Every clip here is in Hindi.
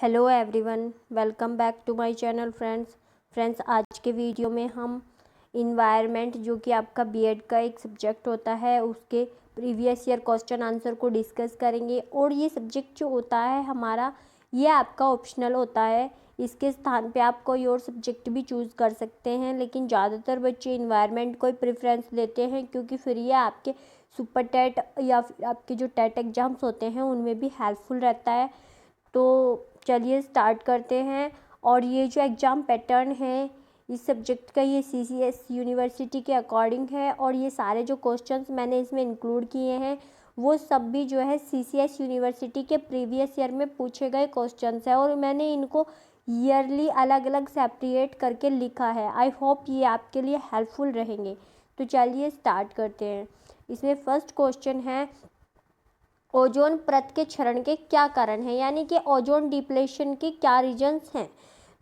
Hello everyone, welcome back to my channel friends. आज के वीडियो में हम इन्वायरमेंट जो कि आपका बीएड का एक सब्जेक्ट होता है उसके प्रीवियस ईयर क्वेश्चन आंसर को डिस्कस करेंगे। और ये सब्जेक्ट जो होता है हमारा, ये आपका ऑप्शनल होता है। इसके स्थान पे आप कोई और सब्जेक्ट भी चूज़ कर सकते हैं, लेकिन ज़्यादातर बच्चे इन्वायरमेंट को ही प्रेफरेंस देते हैं क्योंकि फिर ये आपके सुपर टेट या फिर आपके जो टेट एग्ज़ाम्स होते हैं उनमें भी हेल्पफुल रहता है। तो चलिए स्टार्ट करते हैं। और ये जो एग्ज़ाम पैटर्न है इस सब्जेक्ट का, ये सीसीएस यूनिवर्सिटी के अकॉर्डिंग है। और ये सारे जो क्वेश्चंस मैंने इसमें इंक्लूड किए हैं वो सब भी जो है सीसीएस यूनिवर्सिटी के प्रीवियस ईयर में पूछे गए क्वेश्चंस हैं, और मैंने इनको ईयरली अलग अलग सेपरेट करके लिखा है। आई होप ये आपके लिए हेल्पफुल रहेंगे। तो चलिए स्टार्ट करते हैं। इसमें फर्स्ट क्वेश्चन है, ओजोन परत के क्षरण के क्या कारण हैं, यानी कि ओजोन डिप्लेशन के क्या रीजंस हैं।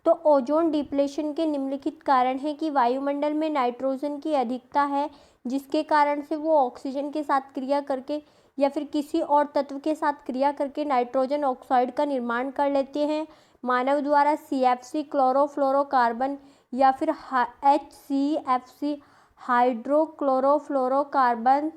तो ओजोन डिप्लेशन के निम्नलिखित कारण हैं कि वायुमंडल में नाइट्रोजन की अधिकता है, जिसके कारण से वो ऑक्सीजन के साथ क्रिया करके या फिर किसी और तत्व के साथ क्रिया करके नाइट्रोजन ऑक्साइड का निर्माण कर लेते हैं। मानव द्वारा CFC क्लोरोफ्लोरोकार्बन या फिर HCFC हाइड्रोक्लोरोफ्लोरोकार्बन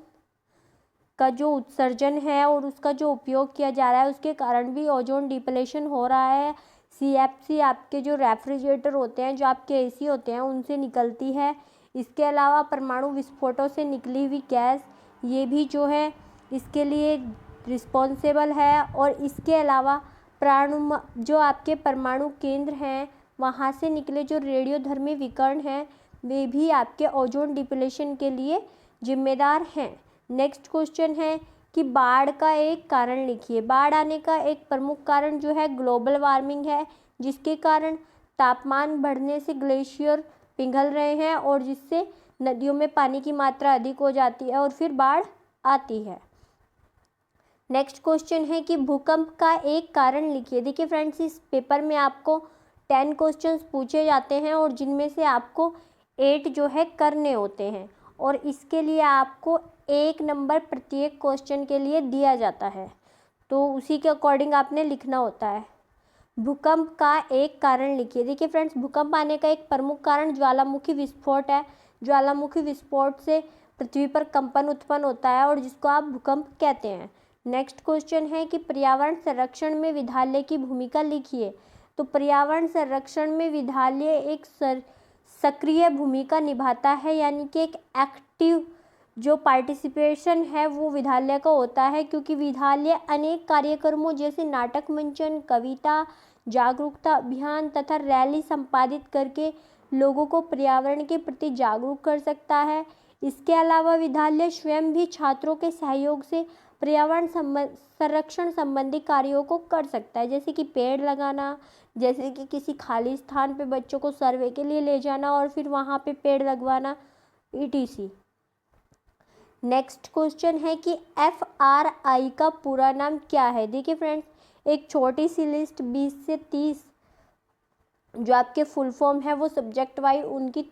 का जो उत्सर्जन है और उसका जो उपयोग किया जा रहा है उसके कारण भी ओजोन डिप्लेशन हो रहा है। CFC आपके जो रेफ्रिजरेटर होते हैं, जो आपके AC होते हैं, उनसे निकलती है। इसके अलावा परमाणु विस्फोटों से निकली हुई गैस, ये भी जो है इसके लिए रिस्पॉन्सिबल है। और इसके अलावा जो आपके परमाणु केंद्र हैं वहाँ से निकले जो रेडियोधर्मी विकर्ण हैं वे भी आपके ओजोन डिप्लेशन के लिए जिम्मेदार हैं। नेक्स्ट क्वेश्चन है कि बाढ़ का एक कारण लिखिए। बाढ़ आने का एक प्रमुख कारण जो है ग्लोबल वार्मिंग है, जिसके कारण तापमान बढ़ने से ग्लेशियर पिघल रहे हैं और जिससे नदियों में पानी की मात्रा अधिक हो जाती है और फिर बाढ़ आती है। नेक्स्ट क्वेश्चन है कि भूकंप का एक कारण लिखिए। देखिए फ्रेंड्स, इस पेपर में आपको 10 क्वेश्चंस पूछे जाते हैं और जिनमें से आपको 8 जो है करने होते हैं, और इसके लिए आपको 1 नंबर प्रत्येक क्वेश्चन के लिए दिया जाता है, तो उसी के अकॉर्डिंग आपने लिखना होता है। भूकंप का एक कारण लिखिए। देखिए फ्रेंड्स, भूकंप आने का एक प्रमुख कारण ज्वालामुखी विस्फोट है। ज्वालामुखी विस्फोट से पृथ्वी पर कंपन उत्पन्न होता है और जिसको आप भूकंप कहते हैं। नेक्स्ट क्वेश्चन है कि पर्यावरण संरक्षण में विद्यालय की भूमिका लिखिए। तो पर्यावरण संरक्षण में विद्यालय एक सक्रिय भूमिका निभाता है, यानी कि एक एक्टिव जो पार्टिसिपेशन है वो विद्यालय का होता है, क्योंकि विद्यालय अनेक कार्यक्रमों जैसे नाटक मंचन, कविता, जागरूकता अभियान तथा रैली संपादित करके लोगों को पर्यावरण के प्रति जागरूक कर सकता है। इसके अलावा विद्यालय स्वयं भी छात्रों के सहयोग से पर्यावरण संरक्षण संबंधी कार्यों को कर सकता है, जैसे कि पेड़ लगाना, जैसे कि किसी खाली स्थान पे बच्चों को सर्वे के लिए ले जाना और फिर वहाँ पे पेड़ लगवाना, etc। नेक्स्ट क्वेश्चन है कि FRI का पूरा नाम क्या है। देखिए फ्रेंड्स, एक छोटी सी लिस्ट 20 से 30 जो आपके फुल फॉर्म है वो सब्जेक्ट वाइज उनकी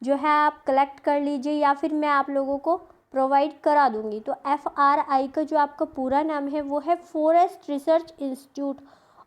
जो है आप कलेक्ट कर लीजिए, या फिर मैं आप लोगों को प्रोवाइड करा दूंगी। तो FRI का जो आपका पूरा नाम है वो है फॉरेस्ट रिसर्च इंस्टीट्यूट,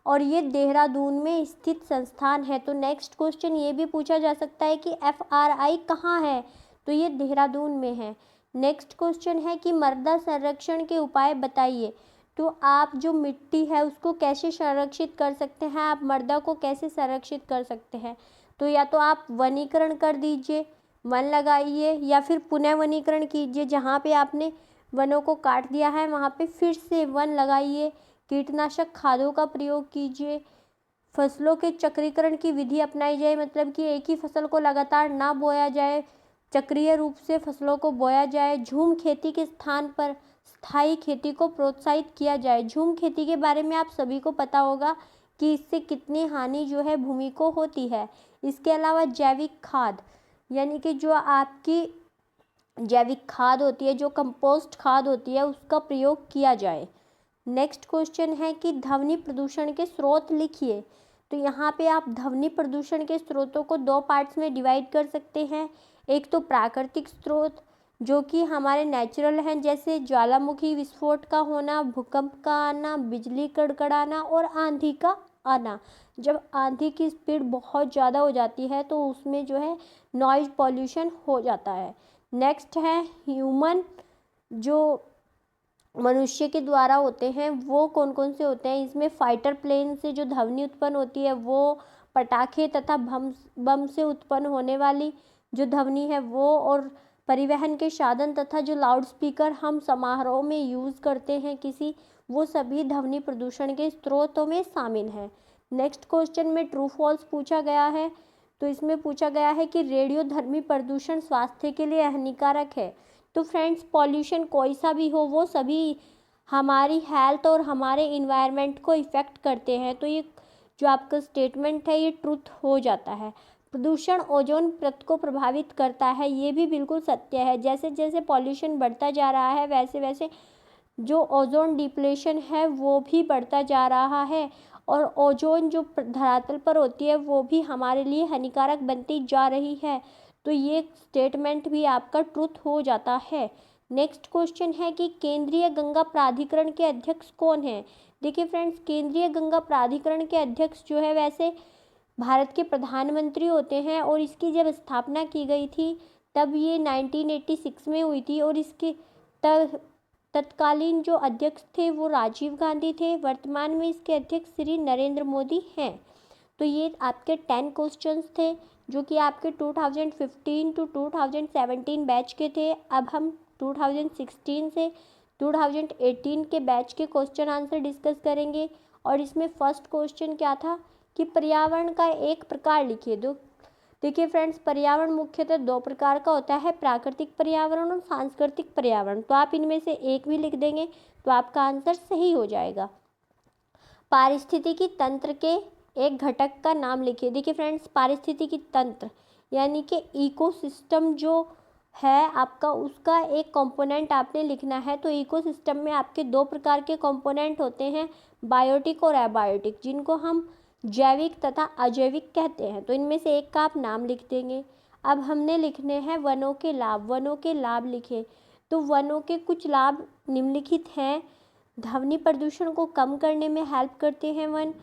और ये देहरादून में स्थित संस्थान है। तो नेक्स्ट क्वेश्चन ये भी पूछा जा सकता है कि FRI कहाँ है, तो ये देहरादून में है। नेक्स्ट क्वेश्चन है कि मृदा संरक्षण के उपाय बताइए। तो आप जो मिट्टी है उसको कैसे संरक्षित कर सकते हैं, आप मृदा को कैसे संरक्षित कर सकते हैं। तो या तो आप वनीकरण कर दीजिए, वन लगाइए, या फिर पुनः वनीकरण कीजिए, जहाँ पे आपने वनों को काट दिया है वहाँ पे फिर से वन लगाइए। कीटनाशक खादों का प्रयोग कीजिए। फसलों के चक्रीकरण की विधि अपनाई जाए, मतलब कि एक ही फसल को लगातार ना बोया जाए, चक्रीय रूप से फसलों को बोया जाए। झूम खेती के स्थान पर स्थायी खेती को प्रोत्साहित किया जाए। झूम खेती के बारे में आप सभी को पता होगा कि इससे कितनी हानि जो है भूमि को होती है। इसके अलावा जैविक खाद, यानी कि जो आपकी जैविक खाद होती है, जो कंपोस्ट खाद होती है, उसका प्रयोग किया जाए। नेक्स्ट क्वेश्चन है कि ध्वनि प्रदूषण के स्रोत लिखिए। तो यहाँ पे आप ध्वनि प्रदूषण के स्रोतों को 2 पार्ट्स में डिवाइड कर सकते हैं। एक तो प्राकृतिक स्रोत जो कि हमारे नेचुरल हैं, जैसे ज्वालामुखी विस्फोट का होना, भूकंप का आना, बिजली कड़कड़ाना और आंधी का आना। जब आंधी की स्पीड बहुत ज़्यादा हो जाती है तो उसमें जो है नॉइज़ पॉल्यूशन हो जाता है। नेक्स्ट है ह्यूमन, जो मनुष्य के द्वारा होते हैं वो कौन कौन से होते हैं। इसमें फाइटर प्लेन से जो ध्वनि उत्पन्न होती है वो, पटाखे तथा बम से उत्पन्न होने वाली जो ध्वनि है वो, और परिवहन के साधन तथा जो लाउड स्पीकर हम समारोह में यूज़ करते हैं किसी, वो सभी ध्वनि प्रदूषण के स्रोतों में शामिल हैं। नेक्स्ट क्वेश्चन में ट्रू फॉल्स पूछा गया है। तो इसमें पूछा गया है कि रेडियोधर्मी प्रदूषण स्वास्थ्य के लिए हानिकारक है। तो फ्रेंड्स, पॉल्यूशन कोई सा भी हो वो सभी हमारी हेल्थ और हमारे इन्वायरमेंट को इफ़ेक्ट करते हैं। तो ये जो आपका स्टेटमेंट है ये ट्रुथ हो जाता है। प्रदूषण ओजोन परत को प्रभावित करता है, ये भी बिल्कुल सत्य है। जैसे जैसे पॉल्यूशन बढ़ता जा रहा है वैसे वैसे जो ओजोन डिप्लेशन है वो भी बढ़ता जा रहा है, और ओजोन जो धरातल पर होती है वो भी हमारे लिए हानिकारक बनती जा रही है। तो ये स्टेटमेंट भी आपका ट्रुथ हो जाता है। नेक्स्ट क्वेश्चन है कि केंद्रीय गंगा प्राधिकरण के अध्यक्ष कौन हैं। देखिए फ्रेंड्स, केंद्रीय गंगा प्राधिकरण के अध्यक्ष जो है वैसे भारत के प्रधानमंत्री होते हैं, और इसकी जब स्थापना की गई थी तब ये 1986 में हुई थी, और इसके तत्कालीन जो अध्यक्ष थे वो राजीव गांधी थे। वर्तमान में इसके अध्यक्ष श्री नरेंद्र मोदी हैं। तो ये आपके 10 क्वेश्चंस थे जो कि आपके 2015 टू 2017 बैच के थे। अब हम 2016 से 2018 के बैच के क्वेश्चन आंसर डिस्कस करेंगे। और इसमें फर्स्ट क्वेश्चन क्या था कि पर्यावरण का एक प्रकार लिखिए। दो देखिए फ्रेंड्स, पर्यावरण मुख्यतः दो प्रकार का होता है, प्राकृतिक पर्यावरण और सांस्कृतिक पर्यावरण। तो आप इनमें से एक भी लिख देंगे तो आपका आंसर सही हो जाएगा। पारिस्थितिकी तंत्र के एक घटक का नाम लिखिए। देखिए फ्रेंड्स, पारिस्थितिकी तंत्र यानी कि इकोसिस्टम जो है आपका, उसका एक कंपोनेंट आपने लिखना है। तो इकोसिस्टम में आपके दो प्रकार के कंपोनेंट होते हैं, बायोटिक और एबायोटिक, जिनको हम जैविक तथा अजैविक कहते हैं। तो इनमें से एक का आप नाम लिख देंगे। अब हमने लिखने हैं वनों के लाभ। वनों के लाभ लिखे। तो वनों के कुछ लाभ निम्नलिखित हैं। ध्वनि प्रदूषण को कम करने में हेल्प करते हैं वन।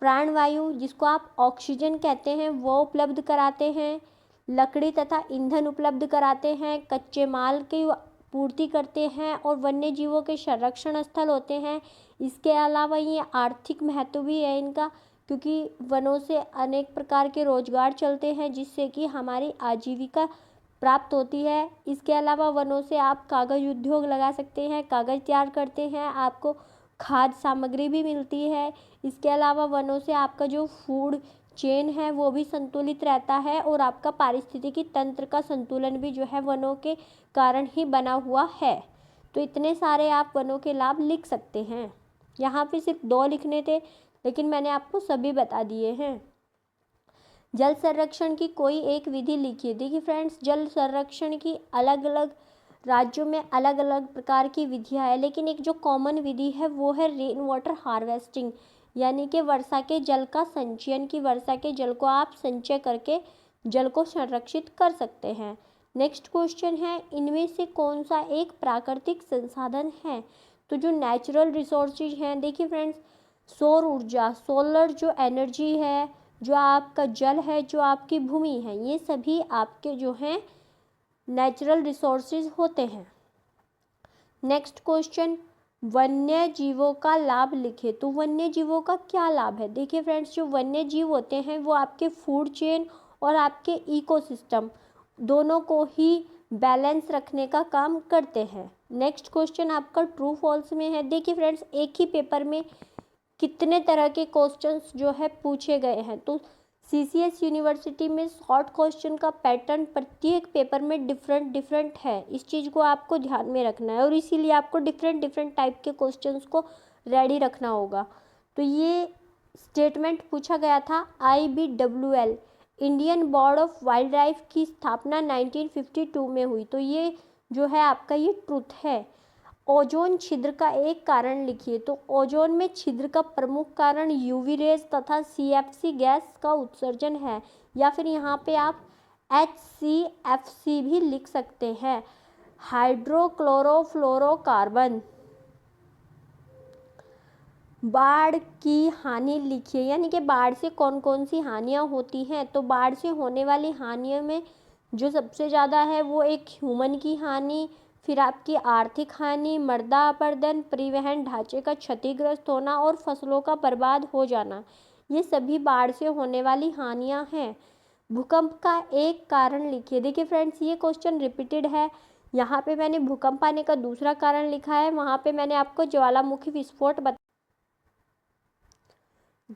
प्राणवायु, जिसको आप ऑक्सीजन कहते हैं, वो उपलब्ध कराते हैं। लकड़ी तथा ईंधन उपलब्ध कराते हैं। कच्चे माल की पूर्ति करते हैं और वन्य जीवों के संरक्षण स्थल होते हैं। इसके अलावा ये आर्थिक महत्व भी है इनका, क्योंकि वनों से अनेक प्रकार के रोजगार चलते हैं जिससे कि हमारी आजीविका प्राप्त होती है। इसके अलावा वनों से आप कागज़ उद्योग लगा सकते हैं, कागज़ तैयार करते हैं, आपको खाद्य सामग्री भी मिलती है। इसके अलावा वनों से आपका जो फूड चेन है वो भी संतुलित रहता है, और आपका पारिस्थितिकी तंत्र का संतुलन भी जो है वनों के कारण ही बना हुआ है। तो इतने सारे आप वनों के लाभ लिख सकते हैं। यहाँ पे सिर्फ 2 लिखने थे, लेकिन मैंने आपको सभी बता दिए हैं। जल संरक्षण की कोई एक विधि लिखिए। देखिए फ्रेंड्स, जल संरक्षण की अलग अलग राज्यों में अलग अलग प्रकार की विधियाँ है, लेकिन एक जो कॉमन विधि है वो है रेन वाटर हार्वेस्टिंग, यानी कि वर्षा के जल का संचयन, की वर्षा के जल को आप संचय करके जल को संरक्षित कर सकते हैं। नेक्स्ट क्वेश्चन है, इनमें से कौन सा एक प्राकृतिक संसाधन है। तो जो नेचुरल रिसोर्सेज हैं, देखिए फ्रेंड्स, सौर ऊर्जा, सोलर जो एनर्जी है, जो आपका जल है, जो आपकी भूमि है, ये सभी आपके जो हैं नेचुरल रिसोर्सेज होते हैं। नेक्स्ट क्वेश्चन, वन्य जीवों का लाभ लिखे। तो वन्य जीवों का क्या लाभ है। देखिए फ्रेंड्स, जो वन्य जीव होते हैं वो आपके फूड चेन और आपके इकोसिस्टम दोनों को ही बैलेंस रखने का काम करते हैं। नेक्स्ट क्वेश्चन आपका ट्रू फॉल्स में है। देखिए फ्रेंड्स, एक ही पेपर में कितने तरह के क्वेश्चंस जो है पूछे गए हैं। तो CCS यूनिवर्सिटी में शॉर्ट क्वेश्चन का पैटर्न प्रत्येक पेपर में डिफरेंट है। इस चीज़ को आपको ध्यान में रखना है, और इसीलिए आपको डिफरेंट टाइप के क्वेश्चंस को रेडी रखना होगा। तो ये स्टेटमेंट पूछा गया था, IBWL Indian board of wild life की स्थापना 1952 में हुई। तो ये जो है आपका ये ट्रुथ है। ओजोन छिद्र का एक कारण लिखिए। तो ओजोन में छिद्र का प्रमुख कारण UV रेज तथा CFC गैस का उत्सर्जन है, या फिर यहाँ पे आप HCFC भी लिख सकते हैं, हाइड्रोक्लोरोफ्लोरोकार्बन। बाढ़ की हानि लिखिए, यानी कि बाढ़ से कौन कौन सी हानियाँ होती हैं। तो बाढ़ से होने वाली हानियों में जो सबसे ज़्यादा है वो एक ह्यूमन की हानि, फिर आपकी आर्थिक हानि, मृदा अपरदन, परिवहन ढांचे का क्षतिग्रस्त होना और फसलों का बर्बाद हो जाना, ये सभी बाढ़ से होने वाली हानियाँ हैं। भूकंप का एक कारण लिखिए। देखिए फ्रेंड्स, ये क्वेश्चन रिपीटेड है। यहाँ पे मैंने भूकंप आने का दूसरा कारण लिखा है, वहाँ पे मैंने आपको ज्वालामुखी विस्फोट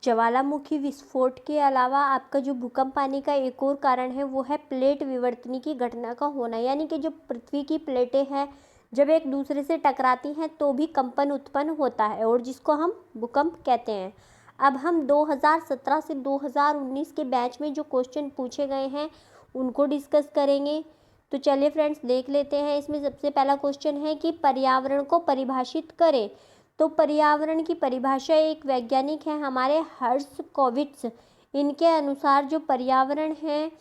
ज्वालामुखी विस्फोट के अलावा आपका जो भूकंप आने का एक और कारण है वो है प्लेट विवर्तनी की घटना का होना, यानी कि जो पृथ्वी की प्लेटें हैं जब एक दूसरे से टकराती हैं तो भी कंपन उत्पन्न होता है और जिसको हम भूकंप कहते हैं। अब हम 2017 से 2019 के बैच में जो क्वेश्चन पूछे गए हैं उनको डिस्कस करेंगे। तो चलिए फ्रेंड्स देख लेते हैं। इसमें सबसे पहला क्वेश्चन है कि पर्यावरण को परिभाषित करें। तो पर्यावरण की परिभाषा एक वैज्ञानिक है हमारे हर्शकोविट्ज। इनके अनुसार जो पर्यावरण है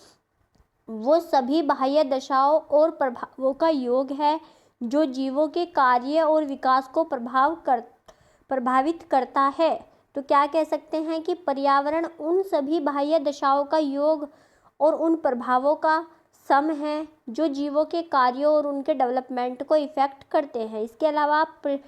वो सभी बाह्य दशाओं और प्रभावों का योग है जो जीवों के कार्य और विकास को प्रभावित करता है। तो क्या कह सकते हैं कि पर्यावरण उन सभी बाह्य दशाओं का योग और उन प्रभावों का सम है जो जीवों के कार्यों और उनके डेवलपमेंट को इफेक्ट करते हैं। इसके अलावा आप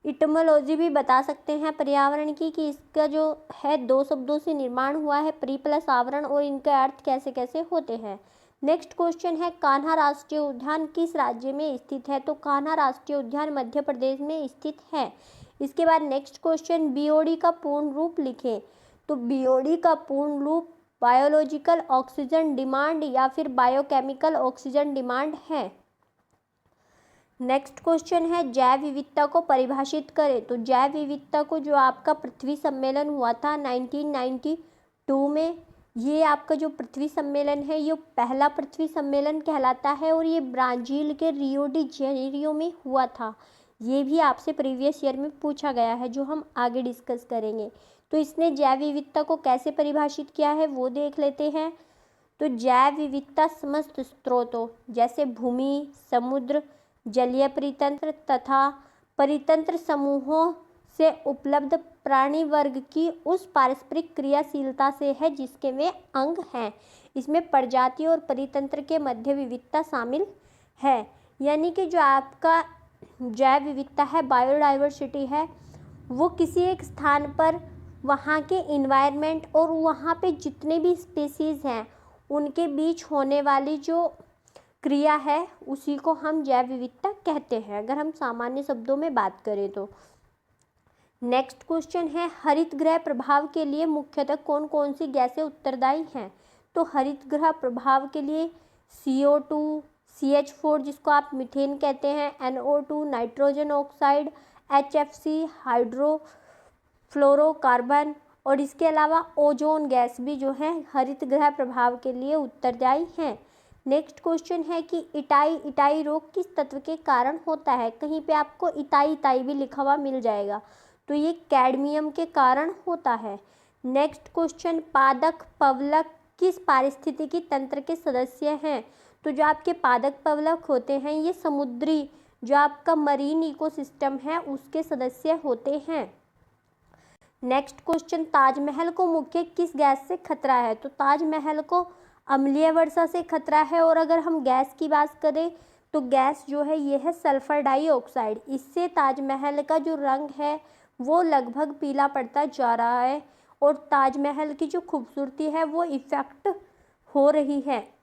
इटमोलॉजी भी बता सकते हैं पर्यावरण की, कि इसका जो है दो शब्दों से निर्माण हुआ है, परि प्लस आवरण, और इनके अर्थ कैसे कैसे होते हैं। नेक्स्ट क्वेश्चन है कान्हा राष्ट्रीय उद्यान किस राज्य में स्थित है। तो कान्हा राष्ट्रीय उद्यान मध्य प्रदेश में स्थित है। इसके बाद नेक्स्ट क्वेश्चन बीओडी का पूर्ण रूप लिखें। तो बीओडी का पूर्ण रूप बायोलॉजिकल ऑक्सीजन डिमांड या फिर बायोकेमिकल ऑक्सीजन डिमांड है। नेक्स्ट क्वेश्चन है जैव विविधता को परिभाषित करें। तो जैव विविधता को जो आपका पृथ्वी सम्मेलन हुआ था 1992 में, ये आपका जो पृथ्वी सम्मेलन है ये पहला पृथ्वी सम्मेलन कहलाता है और ये ब्राज़ील के रियो डी जेनेरियो में हुआ था। ये भी आपसे प्रीवियस ईयर में पूछा गया है जो हम आगे डिस्कस करेंगे। तो इसने जैव विविधता को कैसे परिभाषित किया है वो देख लेते हैं। तो जैव विविधता समस्त स्रोतों जैसे भूमि, समुद्र, जलीय परितंत्र तथा परितंत्र समूहों से उपलब्ध प्राणी वर्ग की उस पारस्परिक क्रियाशीलता से है जिसके वे अंग हैं। इसमें प्रजाति और परितंत्र के मध्य विविधता शामिल है, यानी कि जो आपका जैव विविधता है, बायोडाइवर्सिटी है, वो किसी एक स्थान पर वहाँ के इन्वायरमेंट और वहाँ पे जितने भी स्पीसीज़ हैं उनके बीच होने वाली जो क्रिया है उसी को हम जैव विविधता कहते हैं, अगर हम सामान्य शब्दों में बात करें तो। नेक्स्ट क्वेश्चन है हरित गृह प्रभाव के लिए मुख्यतः कौन कौन सी गैसें उत्तरदायी हैं। तो हरित गृह प्रभाव के लिए CO2, CH4 जिसको आप मीथेन कहते हैं, NO2 nitrogen oxide, HFC hydrofluorocarbon, और इसके अलावा ओजोन गैस भी जो है हरित गृह प्रभाव के लिए उत्तरदायी हैं। नेक्स्ट क्वेश्चन है कि इटाई रोग किस तत्व के कारण होता है। कहीं पे आपको इताई भी लिखा हुआ मिल जाएगा, तो ये कैडमियम के कारण होता है। नेक्स्ट क्वेश्चन पादप पवलक किस पारिस्थितिकी तंत्र के सदस्य हैं। तो जो आपके पादप पवलक होते हैं ये समुद्री जो आपका मरीन इकोसिस्टम है उसके सदस्य होते हैं। नेक्स्ट क्वेश्चन ताजमहल को मुख्य किस गैस से खतरा है। तो ताजमहल को अम्लीय वर्षा से खतरा है, और अगर हम गैस की बात करें तो गैस जो है ये है सल्फर डाइऑक्साइड। इससे ताजमहल का जो रंग है वो लगभग पीला पड़ता जा रहा है और ताजमहल की जो खूबसूरती है वो इफेक्ट हो रही है।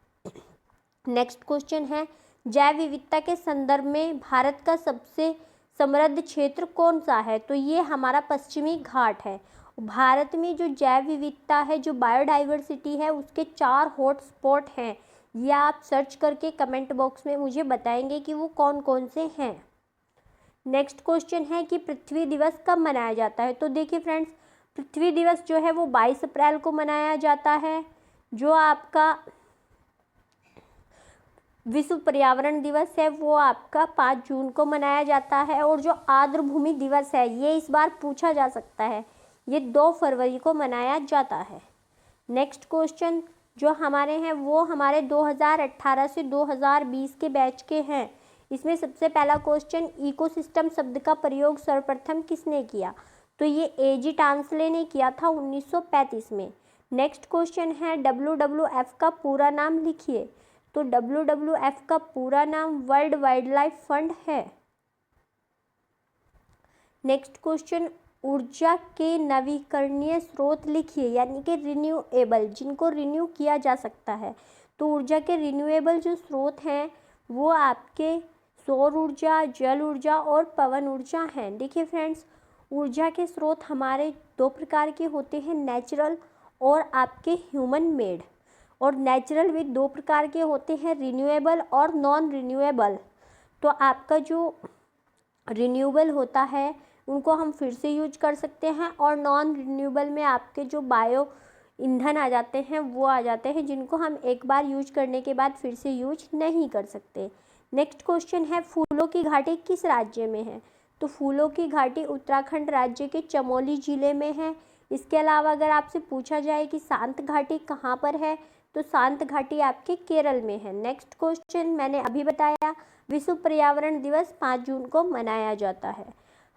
नेक्स्ट क्वेश्चन है जैव विविधता के संदर्भ में भारत का सबसे समृद्ध क्षेत्र कौन सा है। तो ये हमारा पश्चिमी घाट है। भारत में जो जैव विविधता है, जो बायोडाइवर्सिटी है, उसके 4 हॉट स्पॉट हैं। ये आप सर्च करके कमेंट बॉक्स में मुझे बताएंगे कि वो कौन कौन से हैं। नेक्स्ट क्वेश्चन है कि पृथ्वी दिवस कब मनाया जाता है। तो देखिए फ्रेंड्स, पृथ्वी दिवस जो है वो 22 अप्रैल को मनाया जाता है। जो आपका विश्व पर्यावरण दिवस है वो आपका 5 जून को मनाया जाता है, और जो आर्द्रभूमि दिवस है ये इस बार पूछा जा सकता है, ये 2 फरवरी को मनाया जाता है। नेक्स्ट क्वेश्चन जो हमारे हैं वो हमारे 2018 से 2020 के बैच के हैं। इसमें सबसे पहला क्वेश्चन इकोसिस्टम शब्द का प्रयोग सर्वप्रथम किसने किया। तो ये एजी टांसले ने किया था 1935 में। नेक्स्ट क्वेश्चन है WWF का पूरा नाम लिखिए। तो WWF का पूरा नाम वर्ल्ड वाइल्ड लाइफ फंड है। नेक्स्ट क्वेश्चन, ऊर्जा के नवीकरणीय स्रोत लिखिए, यानी कि रिन्यूएबल, जिनको रिन्यू किया जा सकता है। तो ऊर्जा के रिन्यूएबल जो स्रोत हैं वो आपके सौर ऊर्जा, जल ऊर्जा और पवन ऊर्जा हैं। देखिए फ्रेंड्स, ऊर्जा के स्रोत हमारे दो प्रकार के होते हैं, नेचुरल और आपके ह्यूमन मेड। और नेचुरल भी दो प्रकार के होते हैं, रिन्यूएबल और नॉन रिन्यूएबल। तो आपका जो रिन्यूएबल होता है उनको हम फिर से यूज कर सकते हैं, और नॉन रिन्यूएबल में आपके जो बायो ईंधन आ जाते हैं वो आ जाते हैं, जिनको हम एक बार यूज करने के बाद फिर से यूज नहीं कर सकते। नेक्स्ट क्वेश्चन है, फूलों की घाटी किस राज्य में है। तो फूलों की घाटी उत्तराखंड राज्य के चमोली जिले में है। इसके अलावा अगर आपसे पूछा जाए कि शांत घाटी कहाँ पर है, तो शांत घाटी आपके केरल में है। नेक्स्ट क्वेश्चन मैंने अभी बताया, विश्व पर्यावरण दिवस 5 जून को मनाया जाता है।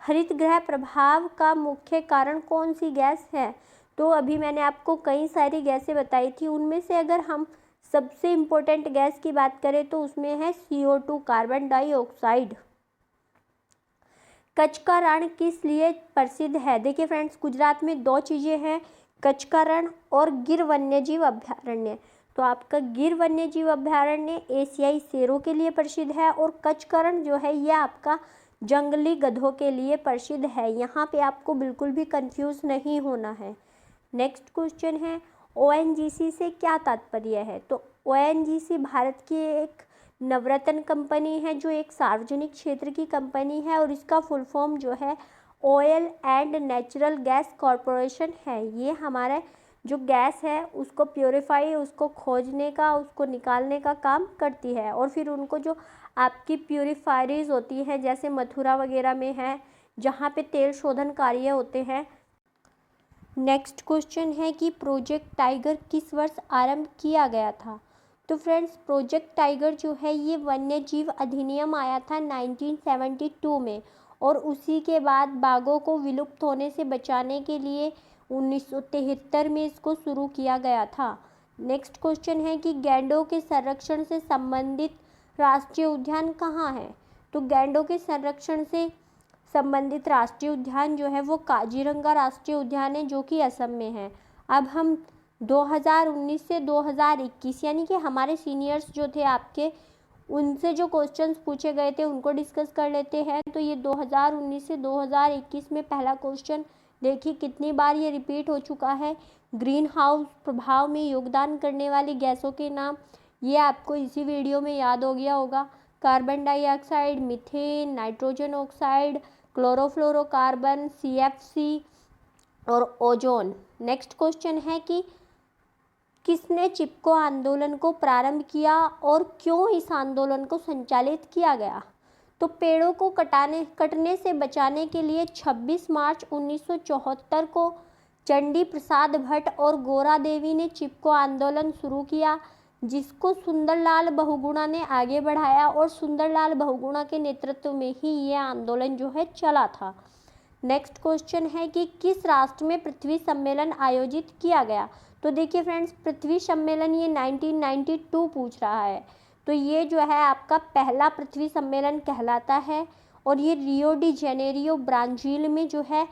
हरित गृह प्रभाव का मुख्य कारण कौन सी गैस है। तो अभी मैंने आपको कई सारी गैसें बताई थी, उनमें से अगर हम सबसे इम्पोर्टेंट गैस की बात करें तो उसमें है CO2, कार्बन डाइऑक्साइड। कच्छ का रण किस लिए प्रसिद्ध है। देखिए फ्रेंड्स, गुजरात में दो चीज़ें हैं, कच्छ का रण और गिर वन्यजीव अभ्यारण्य। तो आपका गिर वन्यजीव अभ्यारण्य एशियाई शेरों के लिए प्रसिद्ध है, और कच्छ का रण जो है यह आपका जंगली गधों के लिए प्रसिद्ध है। यहाँ पे आपको बिल्कुल भी कंफ्यूज नहीं होना है। नेक्स्ट क्वेश्चन है, ONGC से क्या तात्पर्य है। तो ONGC भारत की एक नवरत्न कंपनी है, जो एक सार्वजनिक क्षेत्र की कंपनी है, और इसका फुल फॉर्म जो है oil and natural gas corporation है। ये हमारा जो गैस है उसको प्योरीफाई, उसको खोजने का, उसको निकालने का काम करती है, और फिर उनको जो आपकी प्योरीफायरीज होती हैं जैसे मथुरा वगैरह में है, जहाँ पे तेल शोधन कार्य होते हैं। नेक्स्ट क्वेश्चन है कि प्रोजेक्ट टाइगर किस वर्ष आरंभ किया गया था। तो फ्रेंड्स, प्रोजेक्ट टाइगर जो है ये वन्य जीव अधिनियम आया था 1972 में, और उसी के बाद बाघों को विलुप्त होने से बचाने के लिए 1973 में इसको शुरू किया गया था। नेक्स्ट क्वेश्चन है कि गैंडों के संरक्षण से संबंधित राष्ट्रीय उद्यान कहाँ है। तो गैंडों के संरक्षण से संबंधित राष्ट्रीय उद्यान जो है वो काजीरंगा राष्ट्रीय उद्यान है, जो कि असम में है। अब हम 2019 से 2021 यानी कि हमारे सीनियर्स जो थे आपके, उनसे जो क्वेश्चंस पूछे गए थे उनको डिस्कस कर लेते हैं। तो ये 2019 से 2021 में पहला क्वेश्चन देखिए कितनी बार ये रिपीट हो चुका है। ग्रीन हाउस प्रभाव में योगदान करने वाली गैसों के नाम, ये आपको इसी वीडियो में याद हो गया होगा। Carbon dioxide, methane, nitrogen oxide, chlorofluorocarbon, CFC और ओजोन। नेक्स्ट क्वेश्चन है कि किसने चिपको आंदोलन को प्रारंभ किया और क्यों इस आंदोलन को संचालित किया गया। तो पेड़ों को कटने से बचाने के लिए 26 मार्च 1974 को चंडी प्रसाद भट्ट और गोरा देवी ने चिपको आंदोलन शुरू किया, जिसको सुंदरलाल बहुगुणा ने आगे बढ़ाया, और सुंदरलाल बहुगुणा के नेतृत्व में ही ये आंदोलन जो है चला था। नेक्स्ट क्वेश्चन है कि किस राष्ट्र में पृथ्वी सम्मेलन आयोजित किया गया। तो देखिए फ्रेंड्स, पृथ्वी सम्मेलन ये 1992 पूछ रहा है, तो ये जो है आपका पहला पृथ्वी सम्मेलन कहलाता है, और ये रियो डी जेनेरियो ब्राज़ील में जो है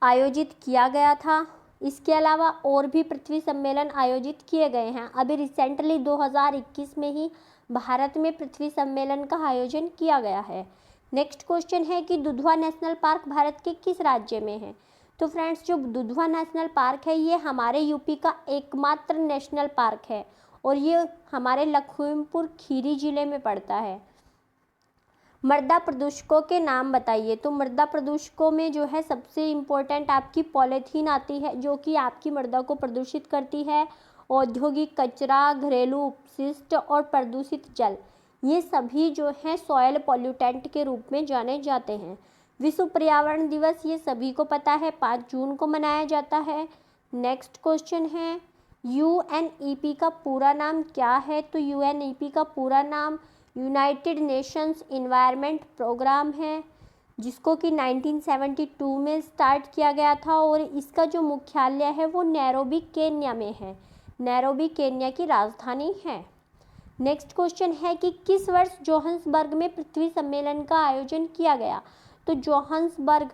आयोजित किया गया था। इसके अलावा और भी पृथ्वी सम्मेलन आयोजित किए गए हैं। अभी रिसेंटली 2021 में ही भारत में पृथ्वी सम्मेलन का आयोजन किया गया है। नेक्स्ट क्वेश्चन है कि दुधवा नेशनल पार्क भारत के किस राज्य में है। तो फ्रेंड्स, जो दुधवा नेशनल पार्क है ये हमारे यूपी का एकमात्र नेशनल पार्क है, और ये हमारे लखीमपुर खीरी जिले में पड़ता है। मृदा प्रदूषकों के नाम बताइए। तो मृदा प्रदूषकों में जो है सबसे इम्पोर्टेंट आपकी पॉलीथीन आती है, जो कि आपकी मृदा को प्रदूषित करती है। औद्योगिक कचरा, घरेलू अपशिष्ट और प्रदूषित जल, ये सभी जो हैं सॉयल पॉल्यूटेंट के रूप में जाने जाते हैं। विश्व पर्यावरण दिवस ये सभी को पता है 5 जून को मनाया जाता है। नेक्स्ट क्वेश्चन है, UNEP का पूरा नाम क्या है। तो UNEP का पूरा नाम यूनाइटेड नेशंस एनवायरनमेंट प्रोग्राम है। जिसको कि 1972 में स्टार्ट किया गया था और इसका जो मुख्यालय है वो नैरोबी केन्या में है। नैरोबी केन्या की राजधानी है। नेक्स्ट क्वेश्चन है कि किस वर्ष जोहान्सबर्ग में पृथ्वी सम्मेलन का आयोजन किया गया। तो जोहान्सबर्ग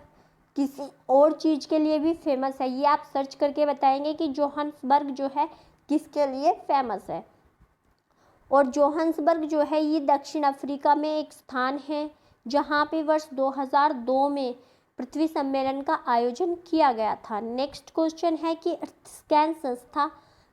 किसी और चीज़ के लिए भी फेमस है, ये आप सर्च करके बताएंगे कि जोहान्सबर्ग जो है किसके लिए फेमस है। और जोहान्सबर्ग जो है ये दक्षिण अफ्रीका में एक स्थान है जहाँ पे वर्ष 2002 में पृथ्वी सम्मेलन का आयोजन किया गया था। नेक्स्ट क्वेश्चन है कि अर्थस्कैन संस्था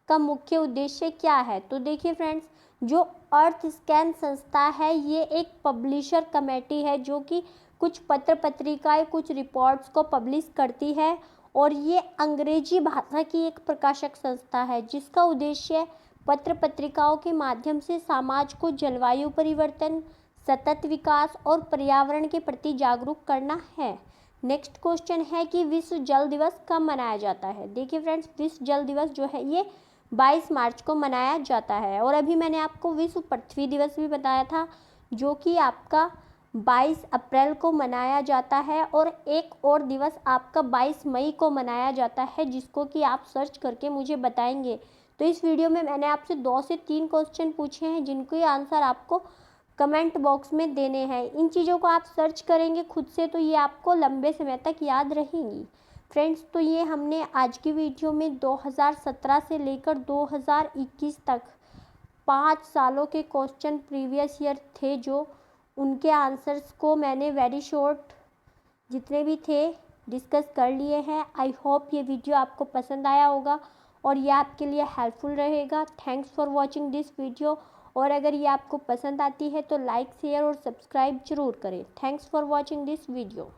का मुख्य उद्देश्य क्या है। तो देखिए फ्रेंड्स, जो अर्थस्कैन संस्था है ये एक पब्लिशर कमेटी है जो कि कुछ पत्र पत्रिकाएं, कुछ रिपोर्ट्स को पब्लिश करती है और ये अंग्रेजी भाषा की एक प्रकाशक संस्था है जिसका उद्देश्य पत्र पत्रिकाओं के माध्यम से समाज को जलवायु परिवर्तन, सतत विकास और पर्यावरण के प्रति जागरूक करना है। नेक्स्ट क्वेश्चन है कि विश्व जल दिवस कब मनाया जाता है। देखिए फ्रेंड्स, विश्व जल दिवस जो है ये 22 मार्च को मनाया जाता है। और अभी मैंने आपको विश्व पृथ्वी दिवस भी बताया था जो कि आपका 22 अप्रैल को मनाया जाता है और एक और दिवस आपका 22 मई को मनाया जाता है जिसको कि आप सर्च करके मुझे बताएंगे। तो इस वीडियो में मैंने आपसे 2 से 3 क्वेश्चन पूछे हैं जिनके आंसर आपको कमेंट बॉक्स में देने हैं। इन चीज़ों को आप सर्च करेंगे खुद से तो ये आपको लंबे समय तक याद रहेंगी। फ्रेंड्स, तो ये हमने आज की वीडियो में 2017 से लेकर 2021 तक 5 सालों के क्वेश्चन प्रीवियस ईयर थे जो उनके आंसर्स को मैंने वेरी शॉर्ट जितने भी थे डिस्कस कर लिए हैं। आई होप ये वीडियो आपको पसंद आया होगा और ये आपके लिए हेल्पफुल रहेगा। Thanks for watching this video. और अगर ये आपको पसंद आती है तो लाइक, शेयर और सब्सक्राइब जरूर करें। Thanks for watching this video.